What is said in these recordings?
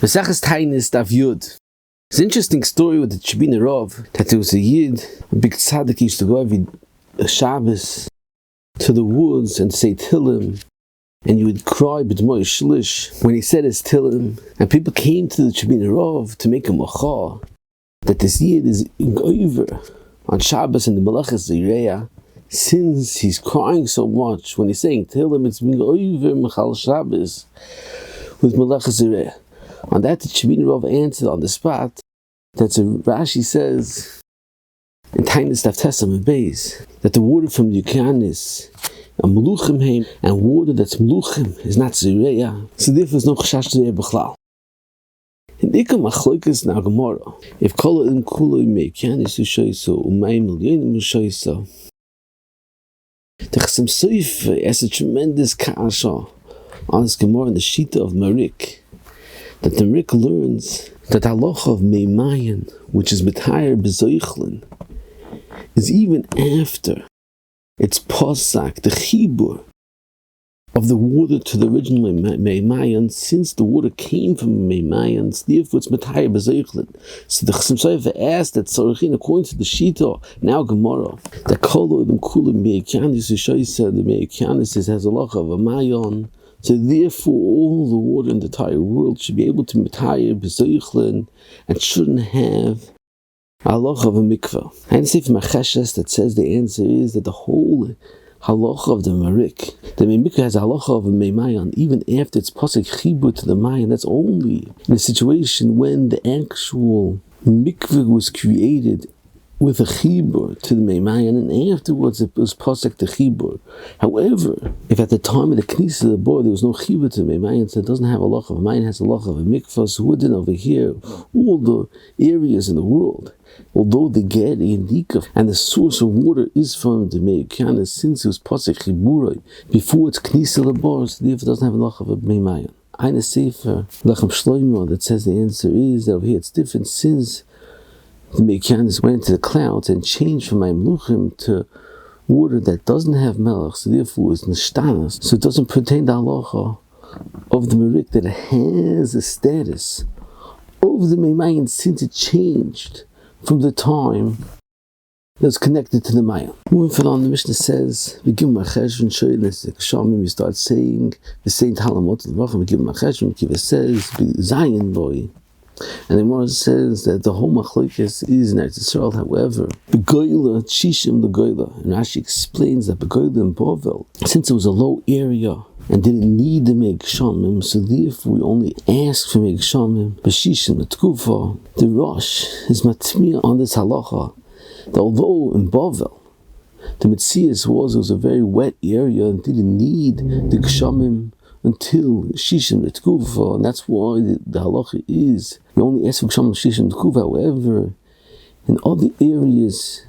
Mesachas Taanis Daf Yud. It's an interesting story with the Shebina Rav that there was a Yid, a big tzaddik, used to go every Shabbos to the woods and say Tillim, and you would cry b'dmoy shlish when he said his Tillim, and people came to the Shebina Rav to make a macha that this Yid is over on Shabbos in the Melachas Zireya, since he's crying so much when he's saying Tillim, it's being over Mechal Shabbos with Melachas Zireya. On that, the Shebina Rav answered on the spot that Rashi says in Taanis Daf Tesam Beis that the water from the Taanis and Meluchim heim, and water that's Meluchim is not Zireya, so therefore there's no Chashash Zireya B'chlal. In Ikam Achloikas na Gemara, if Kol Ha'im Kuloi Mei Taanis Ushoyso U'Mayim Milyonim Ushoyso, the Chasam Sofer has a tremendous kasha on this Gemara in the Shita of Marik, that the Marik learns that halacha of mayon, which is metayer b'zoichlin, is even after it's posak, the chibur of the water to the original mayon, since the water came from mayon, therefore it's metayer b'zoichlin. So the Chasam Sofer asked that Tzorichin, according to the Shita, now Gemara, that kol ha'odem kulim me'ekyanis ushoysa, the me'ekyanis has a halacha of a mayon. So therefore, all the water in the entire world should be able to metayir b'zoichlin and shouldn't have a halacha of a mikvah. I understand from Macheshes that says the answer is that the whole halacha of the Marik, the mikvah has a halacha of a meimayan, even after it's pasuk chibur to the mayan. That's only in a situation when the actual mikvah was created with a chibur to the meimayan, and afterwards it was pasuk the chibur. However, if at the time of the knis of the bar there was no chibur to the meimayan, so it doesn't have a loch of a mayan, has a loch of a mikvah, so wouldn't over here all the areas in the world, although they get a indika and the source of water is from the meikana, since it was pasuk chiburoi before it's knis of the bar, so therefore it doesn't have a loch of a meimayan. Eine Sefer Lechem Shloimo that says the answer is that over here it's different, since the Meikanis went into the clouds and changed from Meluchim to water that doesn't have melech, so therefore it's nishtanas, so it doesn't pertain the halacha of the Marik that it has a status of the Meimayin, since it changed from the time that was connected to the Mayan. Moving on, the Mishnah says, we give him a cheshvan, you start saying the same Talamot, we give him a cheshvan, Kiva says, Zayin boy. And the Gemara says that the whole machlokes is in Eretz Yisrael. However, Begoila, Shishim Begoila, and Rashi explains that Begoila in Bovel, since it was a low area and didn't need to make shamim, so therefore we only ask for make shamim. But Shishim Tkufa, the Rosh is matmir on this halacha that although in Bovel the Metzias was a very wet area and didn't need the gshamim until Shishim Tkufa, and that's why the halacha is we only ask for Gshamim Shishim Tkufa. However, in other areas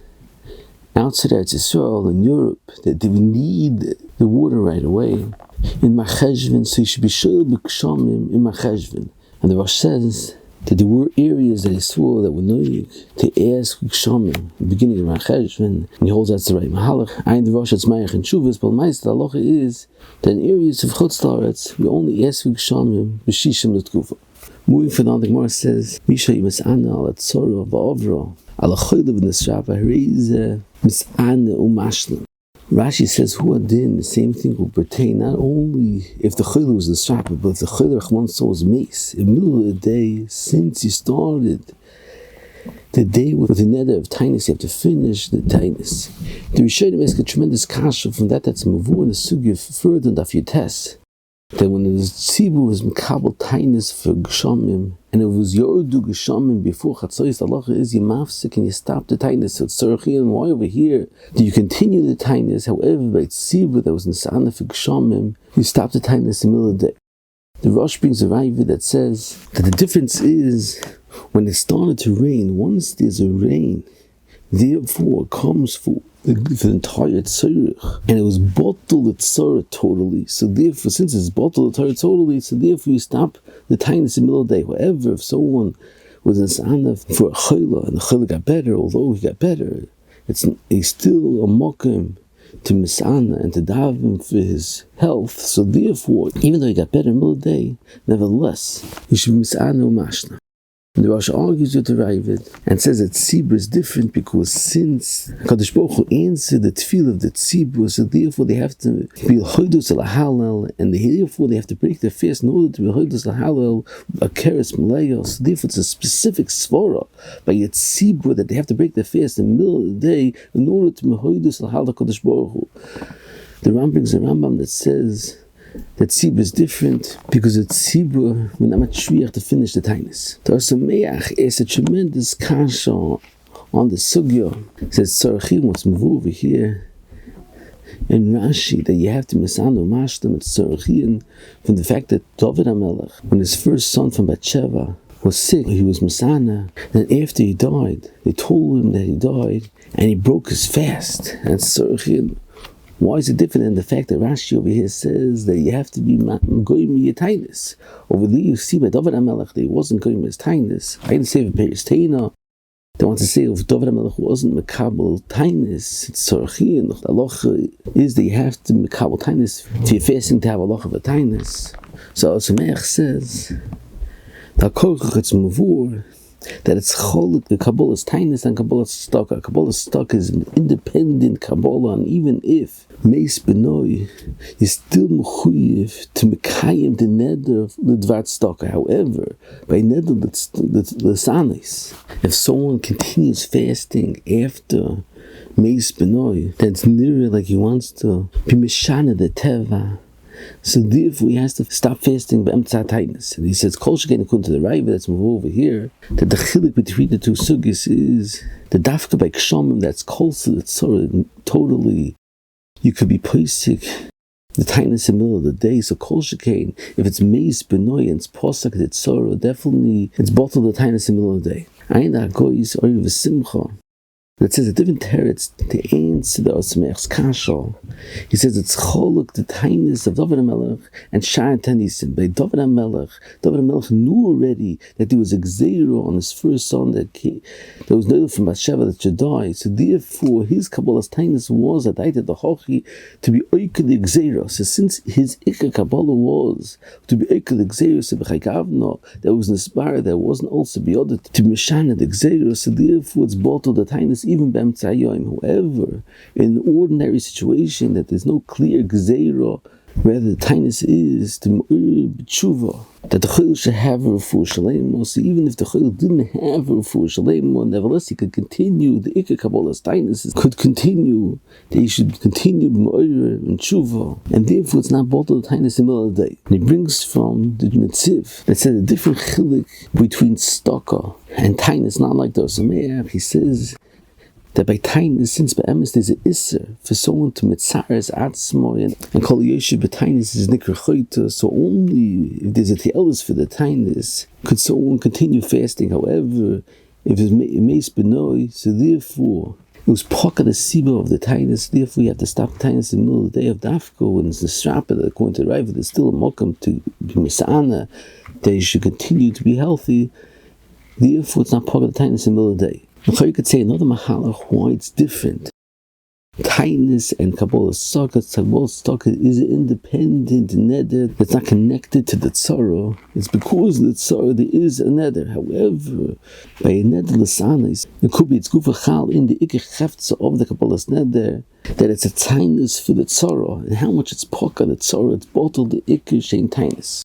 outside Eretz Yisrael in Europe that they need the water right away in Macheshvin, so you should be sure b'Gshamim in Macheshvin. And the Rosh says that there were areas that he saw that were noyig to ask Gshamim in the beginning of Macheshvin, and he holds that's the right Mahalach. I in the Rosh it's Mayach and Shuvas, but Ma'is the halacha is that in areas of Chutz La'aretz we only ask Gshamim b'Shishim L'Tkufa. Moving from the Gemara says, Misha Yimas'ana al Atzora v'Avra al Achoylev Nisrava Reize Mis'ana Umashlim. Rashi says, Hu Adin, the same thing will pertain not only if the Choyle was Nisrava, but if the Choyle Rachman was mace. In the middle of the day, since you started the day with the neder of Taanis, you have to finish the Taanis. The Rishonim ask a tremendous kasha from that's Mavu and the Sugya further than Daf Yotes, that when the Tzibur was Mekabel Taanis for Gshamim, and it was Yordu Gshamim before Chatzos, the halacha is you mafsik and you stop the Taanis. So it's Tzorchi, and why over here do you continue the Taanis? However, by Tzibur that was in Sa'ana for Gshamim, you stop the Taanis in the middle of the day. The Rosh brings a Raiva that says that the difference is when it started to rain, once there's a rain, therefore it comes for the entire tzorich, and it was bottled tzorah totally. So therefore, since it's bottled tzorah totally, so therefore you stop the Taanis in the middle of the day. However, if someone was in Sa'ana for a chayla, and the chayla got better, although he got better, he's still a mokim to Misana and to daven for his health. So therefore, even though he got better in the middle of the day, nevertheless, he should be Misana Umashna. And the Rosh argues with the Ravid and says that Tzibur is different because since Kadosh Baruch Hu answered the tefillah of the Tzibur, so therefore they have to be L'Chodos L'Halal, and therefore they have to break their fast in order to be L'Chodos L'Halal, a Keres Malaya. So therefore it's a specific svara by a Tzibur that they have to break their fast in the middle of the day in order to be L'Chodos L'Halal Kadosh Baruch Hu. The Ram brings a Rambam that says that Tzibur is different because at Tzibur we're not much shviach to finish the Taanis. The Sameach is a tremendous kasha on the sugya. It says Tzarechim was moved over here in Rashi that you have to misanu mashlim at Tzarechim from the fact that David HaMelech, when his first son from Bathsheba was sick, he was misana. Then after he died, they told him that he died and he broke his fast. And Tzarechim. Why is it different than the fact that Rashi over here says that you have to be goyim your Taanis? Over there you see by David HaMelech that he wasn't goyim his Taanis. I didn't say for Peres Teina. They want to say if David HaMelech wasn't Mekabel Taanis, it's Tzarechim. The halacha is that you have to Mekabel Taanis if you're fasting to have a halacha of a Taanis. So Sameach says that it's mavur, that it's cholik, the Kabbalah's Taanis and Kabbalah's Staka. Kabbalah's Staka is an independent Kabbalah, and even if Meis Benoi is still mechuyev to mekayim the neder of the Dvar Staka. However, by neder the Taanis, if someone continues fasting after Meis Benoi, then it's nearly like he wants to be Meshana the Teva. So therefore he has to stop fasting by Emtzat Taanis. And he says, Kol Shekain according to the Raiva that's over here, that the chilik between the two sugis is the dafka by Kshamim that's closer, that's sort of totally, you could be poisik the Taanis in the middle of the day. So Kol Shekain, if it's Meis Benoi and it's Posak, it's sorrow, definitely it's bottled the Taanis in the middle of the day. Ayin Agoyis Oyev Simcha. That says a different teretz to answer the Osmeach's kasha. He says it's choluk the Taanis of David HaMelech and Sha'ar Tanisim. By David HaMelech knew already that there was a gzeira on his first son that was no from Bathsheba that should die. So therefore his Kabbalah's Taanis was a daita the hochi to be oike the gzeira. So since his ikka Kabbalah was to be oike the gzeira, so b'chayikavno that was nisbar that wasn't also be ordered to mishana the gzeira. So therefore it's bottled the Taanis even b'emtzayim. However, in an ordinary situation that there's no clear gzeira, rather the Taanis is to b'tshuva, that the chayil should have a refuah shalema. So even if the chayil didn't have a refuah shalema, nevertheless he could continue, the Ikka Kabbalah's Taanis could continue, that he should continue b'moira and tshuva, and therefore it's not bottled the Taanis in the middle of the day. And he brings from the Netziv that said a different chilik between staka and Taanis, not like the Sameach. He says that by Taanis, since by Emes there's an Isser for someone to mitzares atzmo and Kol Yoshev b'Taanis is nikra choyta, so only if there's a Te'elis for the Taanis could someone continue fasting. However, if it's Meis Benoi, so therefore it was pocket the siba of the Taanis, therefore you have to stop Taanis in the middle of the day of Dafko, and it's the strapper that according to the Raiva there's still a mokum to be misana, that you should continue to be healthy, therefore it's not pocket the Taanis in the middle of the day. You could say another mahalach why it's different. Taanis and Kabbalah Staka is an independent neder that's not connected to the tzara. It's because of the tzara there is a neder. However, by a neder l'sanis, it could be it's gufachal in the ikech cheftza of the Kabbalah's neder that it's a Taanis for the tzara, and how much it's poka the tzara, it's bottled the ikech shein Taanis.